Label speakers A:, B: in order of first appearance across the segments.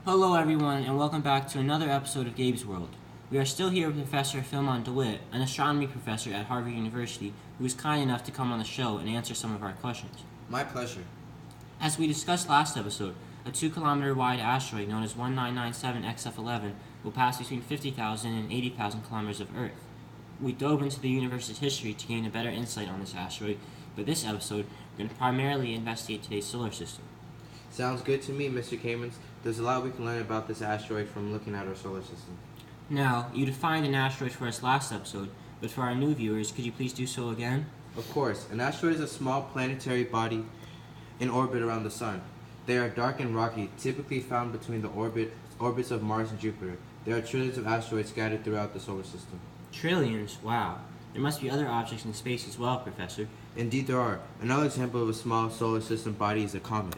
A: Hello everyone and welcome back to another episode of Gabe's World. We are still here with Professor Philmon DeWitt, an astronomy professor at Harvard University, who was kind enough to come on the show and answer some of our questions.
B: My pleasure.
A: As we discussed last episode, a 2-kilometer wide asteroid known as 1997 XF11 will pass between 50,000 and 80,000 kilometers of Earth. We dove into the universe's history to gain a better insight on this asteroid, but this episode we're going to primarily investigate today's solar system.
B: Sounds good to me, Mr. Kamens. There's a lot we can learn about this asteroid from looking at our solar system.
A: Now, you defined an asteroid for us last episode, but for our new viewers, could you please do so again?
B: Of course, an asteroid is a small planetary body in orbit around the Sun. They are dark and rocky, typically found between the orbits of Mars and Jupiter. There are trillions of asteroids scattered throughout the solar system.
A: Trillions? Wow. There must be other objects in space as well, Professor.
B: Indeed there are. Another example of a small solar system body is a comet.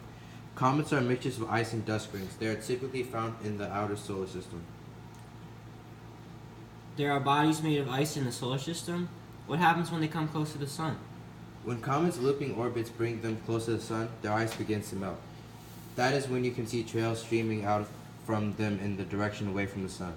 B: Comets are mixtures of ice and dust grains. They are typically found in the outer solar system.
A: There are bodies made of ice in the solar system? What happens when they come close to the Sun?
B: When comets' looping orbits bring them close to the Sun, their ice begins to melt. That is when you can see trails streaming out from them in the direction away from the Sun.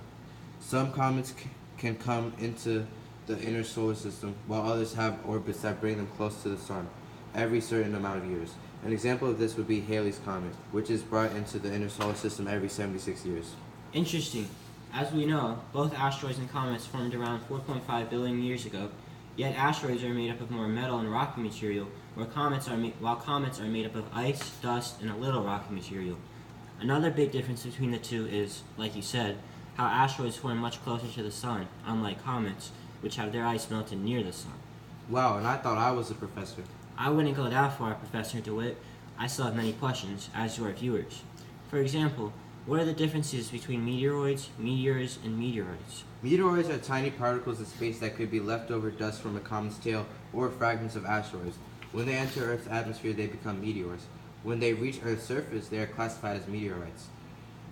B: Some comets can come into the inner solar system, while others have orbits that bring them close to the Sun every certain amount of years. An example of this would be Halley's Comet, which is brought into the inner solar system every 76 years.
A: Interesting. As we know, both asteroids and comets formed around 4.5 billion years ago, yet asteroids are made up of more metal and rocky material, while comets are made up of ice, dust, and a little rocky material. Another big difference between the two is, like you said, how asteroids form much closer to the Sun, unlike comets, which have their ice melted near the Sun.
B: Wow, and I thought I was a professor.
A: I wouldn't go that far, Professor DeWitt. I still have many questions, as do our viewers. For example, what are the differences between meteoroids, meteors, and meteorites?
B: Meteoroids are tiny particles in space that could be leftover dust from a comet's tail or fragments of asteroids. When they enter Earth's atmosphere, they become meteors. When they reach Earth's surface, they are classified as meteorites.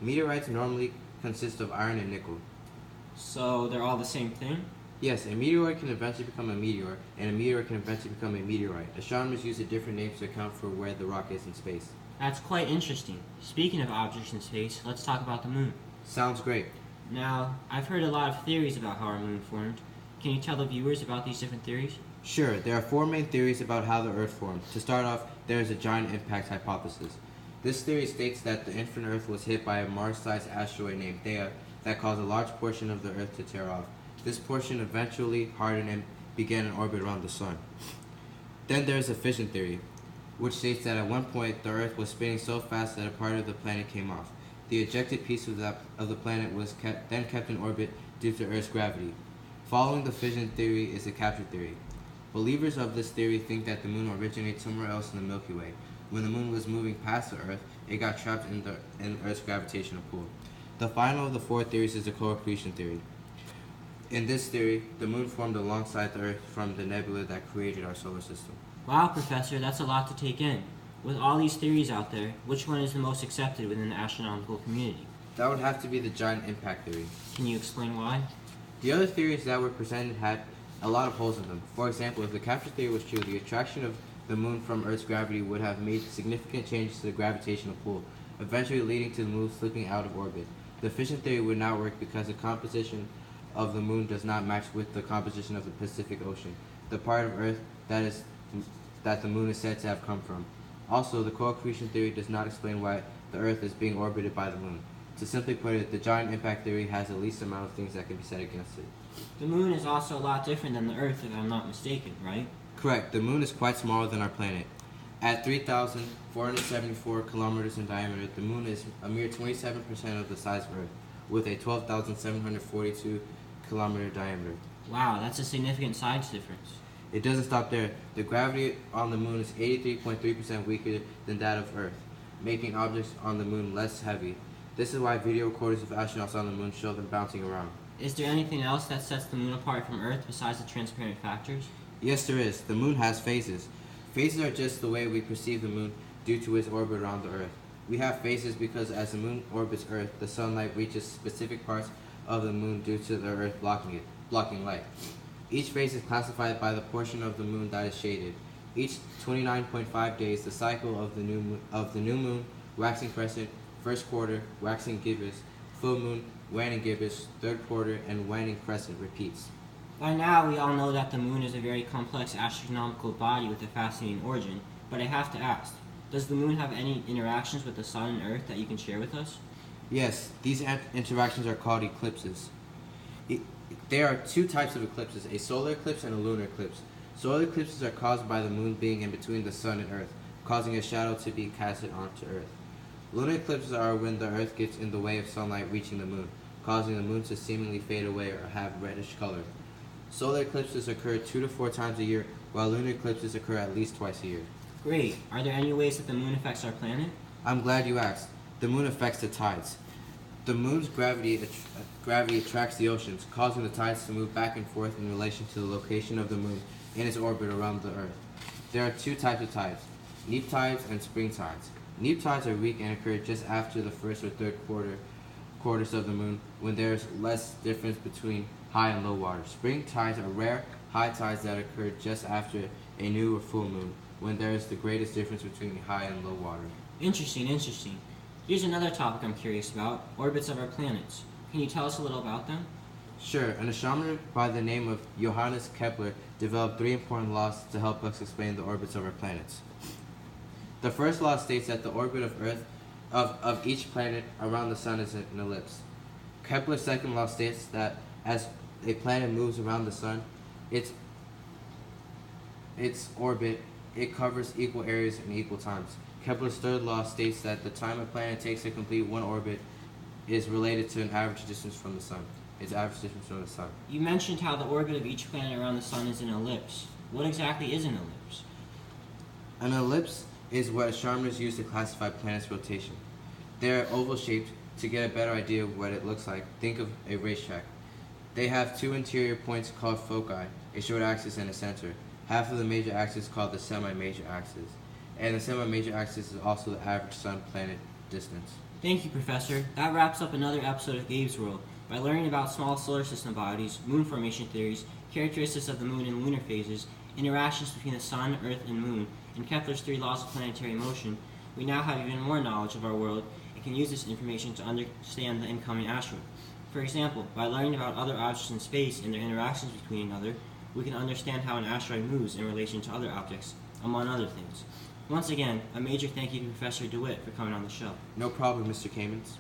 B: Meteorites normally consist of iron and nickel.
A: So they're all the same thing?
B: Yes, a meteoroid can eventually become a meteor, and a meteor can eventually become a meteorite. Astronomers use the different names to account for where the rock is in space.
A: That's quite interesting. Speaking of objects in space, let's talk about the moon.
B: Sounds great.
A: Now, I've heard a lot of theories about how our moon formed. Can you tell the viewers about these different theories?
B: Sure, there are four main theories about how the Earth formed. To start off, there is a giant impact hypothesis. This theory states that the infant Earth was hit by a Mars-sized asteroid named Theia that caused a large portion of the Earth to tear off. This portion eventually hardened and began an orbit around the Sun. Then there is a fission theory, which states that at one point the Earth was spinning so fast that a part of the planet came off. The ejected piece of the planet was then kept in orbit due to Earth's gravity. Following the fission theory is the capture theory. Believers of this theory think that the moon originated somewhere else in the Milky Way. When the moon was moving past the Earth, it got trapped in Earth's gravitational pull. The final of the four theories is the co-accretion theory. In this theory, the moon formed alongside the Earth from the nebula that created our solar system.
A: Wow, Professor, that's a lot to take in. With all these theories out there, which one is the most accepted within the astronomical community?
B: That would have to be the giant impact theory.
A: Can you explain why?
B: The other theories that were presented had a lot of holes in them. For example, if the capture theory was true, the attraction of the moon from Earth's gravity would have made significant changes to the gravitational pull, eventually leading to the moon slipping out of orbit. The fission theory would not work because the composition of the moon does not match with the composition of the Pacific Ocean, the part of Earth that the moon is said to have come from. Also, the co-accretion theory does not explain why the Earth is being orbited by the moon. To simply put it, the giant impact theory has the least amount of things that can be said against it.
A: The moon is also a lot different than the Earth, if I'm not mistaken, right?
B: Correct. The moon is quite smaller than our planet. At 3,474 kilometers in diameter, the moon is a mere 27% of the size of Earth, with a 12,742 kilometer diameter.
A: Wow, that's a significant size difference.
B: It doesn't stop there. The gravity on the moon is 83.3% weaker than that of Earth, making objects on the moon less heavy. This is why video recordings of astronauts on the moon show them bouncing around.
A: Is there anything else that sets the moon apart from Earth besides the transparent factors?
B: Yes, there is. The moon has phases. Phases are just the way we perceive the moon due to its orbit around the Earth. We have phases because as the moon orbits Earth, the sunlight reaches specific parts of the moon due to the Earth blocking light. Each phase is classified by the portion of the moon that is shaded. Each 29.5 days, the cycle of the new moon, waxing crescent, first quarter, waxing gibbous, full moon, waning gibbous, third quarter, and waning crescent repeats.
A: By now, we all know that the moon is a very complex astronomical body with a fascinating origin, but I have to ask, does the moon have any interactions with the sun and earth that you can share with us?
B: Yes, these interactions are called eclipses. There are two types of eclipses, a solar eclipse and a lunar eclipse. Solar eclipses are caused by the moon being in between the sun and earth, causing a shadow to be casted onto earth. Lunar eclipses are when the earth gets in the way of sunlight reaching the moon, causing the moon to seemingly fade away or have reddish color. Solar eclipses occur 2 to 4 times a year, while lunar eclipses occur at least twice a year.
A: Great. Are there any ways that the moon affects our planet?
B: I'm glad you asked. The moon affects the tides. The moon's gravity attracts the oceans, causing the tides to move back and forth in relation to the location of the moon in its orbit around the earth. There are two types of tides, neap tides and spring tides. Neap tides are weak and occur just after the first or third quarters of the moon, when there is less difference between high and low water. Spring tides are rare, high tides that occur just after a new or full moon, when there is the greatest difference between high and low water.
A: Interesting. Here's another topic I'm curious about, orbits of our planets. Can you tell us a little about them?
B: Sure, an astronomer by the name of Johannes Kepler developed 3 important laws to help us explain the orbits of our planets. The first law states that the orbit of Earth of each planet around the sun is an ellipse. Kepler's second law states that as a planet moves around the sun, its orbit, it covers equal areas in equal times. Kepler's third law states that the time a planet takes to complete one orbit is related to an average distance from the sun.
A: You mentioned how the orbit of each planet around the sun is an ellipse. What exactly is an ellipse?
B: An ellipse is what astronomers use to classify planets' rotation. They are oval-shaped. To get a better idea of what it looks like, think of a racetrack. They have 2 interior points called foci, a short axis and a center. Half of the major axis called the semi-major axis. And the semi-major axis is also the average sun-planet distance.
A: Thank you, Professor. That wraps up another episode of Gabe's World. By learning about small solar system bodies, moon formation theories, characteristics of the moon and lunar phases, interactions between the sun, earth, and moon, and Kepler's 3 laws of planetary motion, we now have even more knowledge of our world and can use this information to understand the incoming asteroid. For example, by learning about other objects in space and their interactions between each other, we can understand how an asteroid moves in relation to other objects, among other things. Once again, a major thank you to Professor DeWitt for coming on the show.
B: No problem, Mr. Kamens.